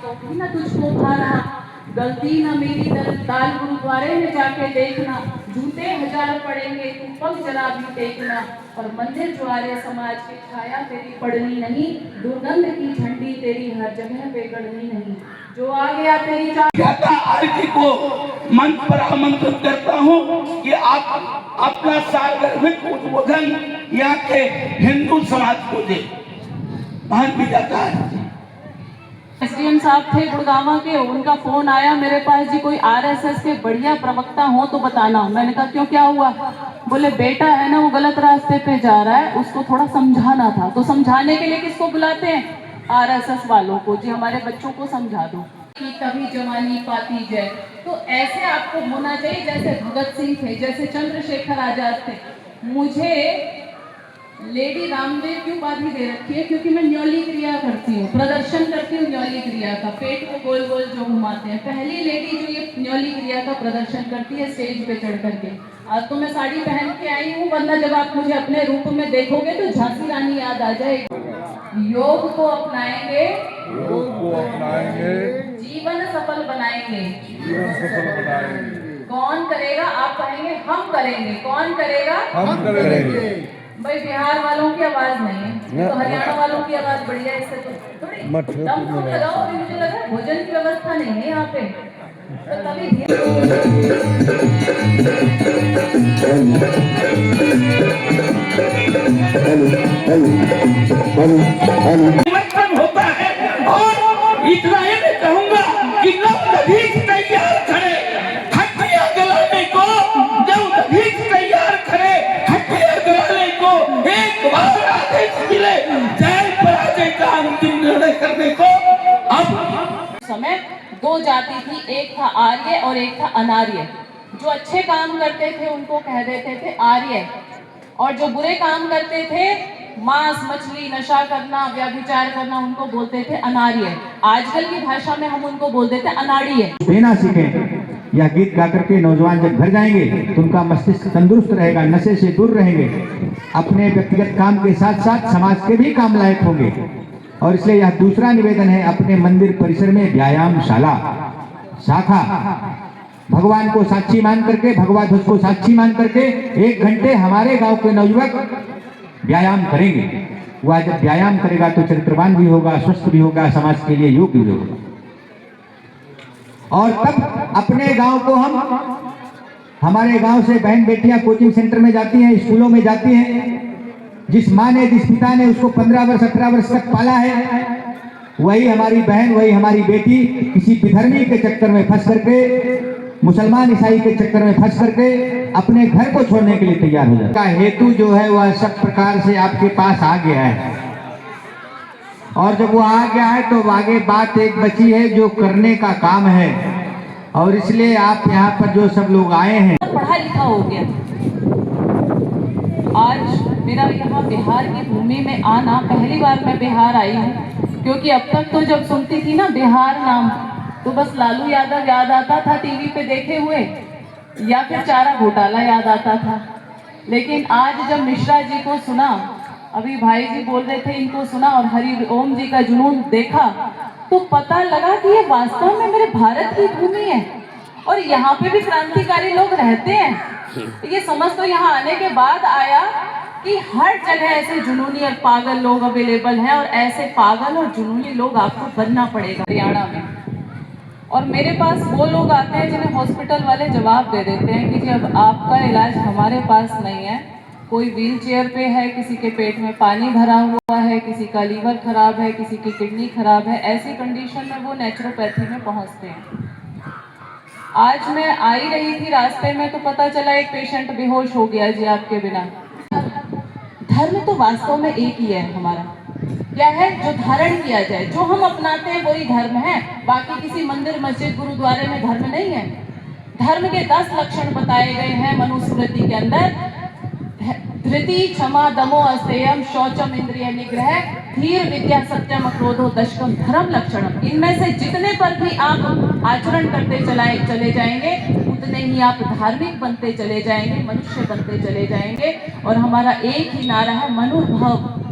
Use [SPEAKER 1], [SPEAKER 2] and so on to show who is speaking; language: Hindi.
[SPEAKER 1] तो भी न तुझको भाना, गलती न मेरी दाल गुरुद्वारे में जाके देखना, जूते 1000 पड़ेंगे तू पग जरा भी देखना, और मंदिर द्वारे समाज की छाया तेरी पड़नी नहीं, दुर्गंध की झंडी तेरी हर जगह पे गड़नी नहीं, जो आ गया तेरी
[SPEAKER 2] आरती को मंच पर आमंत्रित करता हूँ कि आप अपना सार्वजनिक उद्बोधन यहाँ के हिंदू समाज को दे। भी जाता है।
[SPEAKER 1] एसडीएम साहब थे गुड़गांव के, उनका फोन आया मेरे पास, जी कोई आरएसएस के बढ़िया प्रवक्ता हो तो बताना। मैंने कहा क्यों, क्या हुआ? बोले बेटा है ना वो गलत रास्ते पे जा रहा है, उसको थोड़ा समझाना था। तो समझाने के लिए किसको बुलाते हैं? आरएसएस वालों को। जी हमारे बच्चों को समझा दो कि कभी जवानी पाती जाए। तो ऐसे आपको होना चाहिए जैसे भगत सिंह थे, जैसे चंद्रशेखर आजाद थे। मुझे लेडी रामदेव की उपाधि दे रखी है क्योंकि मैं न्योली क्रिया करती हूँ, प्रदर्शन करती हूँ न्योली क्रिया का, पेट को गोल गोल जो घुमाते हैं। पहली लेडी जो ये न्योली क्रिया का प्रदर्शन करती है स्टेज पे चढ़ करके। आज तो मैं साड़ी पहन के आई हूँ, वरना जब आप मुझे अपने रूप में देखोगे तो झांसी रानी याद आ जाएगी। योग को अपनाएंगे, जीवन सफल बनाएंगे। कौन करेगा? आप कहेंगे हम करेंगे। कौन करेगा?
[SPEAKER 3] हम करेंगे।
[SPEAKER 1] भाई बिहार वालों की आवाज नहीं है, तो हरियाणा वालों की आवाज बढ़िया है। इससे तो थोड़ी दम तो लगाओ। अभी मुझे लगा भोजन की व्यवस्था नहीं है यहाँ पे, तो कभी
[SPEAKER 2] होता है। और इतना ही मैं कहूँगा कि नवदीप तैयार खड़े हड्डियां गलाने को, नवदीप तैयार खड़े हड्डियां गलाने को, एक बार आदेश मिले जय पराजय का अंतिम निर्णय करने को। अब
[SPEAKER 1] समय दो जाति थी, एक था आर्य और एक था अनार्य। जो अच्छे काम करते थे उनको कह देते थे आर्य, और जो बुरे काम करते थे, मांस मछली नशा करना व्यभिचार करना, उनको बोलते थे अनार्य। आजकल की भाषा में हम उनको बोल देते अनाड़ी है।
[SPEAKER 3] पीना सीखें या गीत गा करके नौजवान जब घर जाएंगे तो उनका मस्तिष्क तंदुरुस्त रहेगा, नशे से दूर रहेंगे, अपने व्यक्तिगत काम के साथ साथ समाज के भी काम लायक होंगे। और इसलिए यह दूसरा निवेदन है, अपने मंदिर परिसर में व्यायामशाला शाखा भगवान को साक्षी मान करके, भगवा ध्वज को साक्षी मान करके 1 घंटे हमारे गांव के नवयुवक व्यायाम करेंगे। वह जब व्यायाम करेगा तो चरित्रवान भी होगा, स्वस्थ भी होगा, समाज के लिए योग्य भी होगा। और तब अपने गांव को हमारे गांव से बहन बेटियां कोचिंग सेंटर में जाती हैं, स्कूलों में जाती हैं। जिस माँ ने, जिस पिता ने उसको 15 वर्ष 18 वर्ष तक पाला है, वही हमारी बहन, वही हमारी बेटी किसी विधर्मी के चक्कर में फंस करके, मुसलमान ईसाई के चक्कर में फंस करके अपने घर को छोड़ने के लिए तैयार हो जाता है। हेतु जो है वह सब प्रकार से आपके पास आ गया है, और जब वो आ गया है तो आगे बात एक बची है जो करने का काम है। और इसलिए आप यहाँ पर जो सब लोग आए हैं,
[SPEAKER 1] पढ़ा लिखा हो गया। आज मेरा यहाँ बिहार की भूमि में आना, पहली बार मैं बिहार आई हूँ, क्योंकि अब तक तो जब सुनती थी ना बिहार नाम, तो बस लालू यादव याद आता था टीवी पे देखे हुए, या फिर चारा घोटाला याद आता था। लेकिन आज जब मिश्रा जी को सुना, अभी भाई जी बोल रहे थे, इनको सुना और हरि ओम जी का जुनून देखा, तो पता लगा कि ये वास्तव में मेरे भारत की भूमि है और यहाँ पे भी क्रांतिकारी लोग रहते हैं। ये समझ तो यहाँ आने के बाद आया कि हर जगह ऐसे जुनूनी और पागल लोग अवेलेबल हैं, और ऐसे पागल और जुनूनी लोग आपको बनना पड़ेगा हरियाणा में। और मेरे पास वो लोग आते हैं जिन्हें हॉस्पिटल वाले जवाब दे देते हैं कि जी अब आपका इलाज हमारे पास नहीं है, कोई व्हील चेयर पे है, किसी के पेट में पानी भरा हुआ है, किसी का लीवर खराब है, किसी की किडनी खराब है। ऐसी कंडीशन में वो नेचुरोपैथी में पहुंचते हैं। आज मैं आई रही थी रास्ते में तो पता चला एक पेशेंट बेहोश हो गया जी आपके बिना। धर्म तो वास्तव में एक ही है हमारा, क्या है जो धारण किया जाए, जो हम अपनाते हैं वही धर्म है। बाकी किसी मंदिर मस्जिद गुरुद्वारे में धर्म नहीं है। धर्म के 10 लक्षण बताए गए हैं मनुस्मृति के अंदर। धृति क्षमा दमो अस्तेयम शौचम इंद्रिय निग्रह धीर विद्या सत्यम क्रोधो दशकम धर्म लक्षणम। इनमें से जितने पर भी आप आचरण करते चले जाएंगे, उतने ही आप धार्मिक बनते चले जाएंगे, मनुष्य बनते चले जाएंगे। और हमारा एक ही नारा है, मनुर्भव।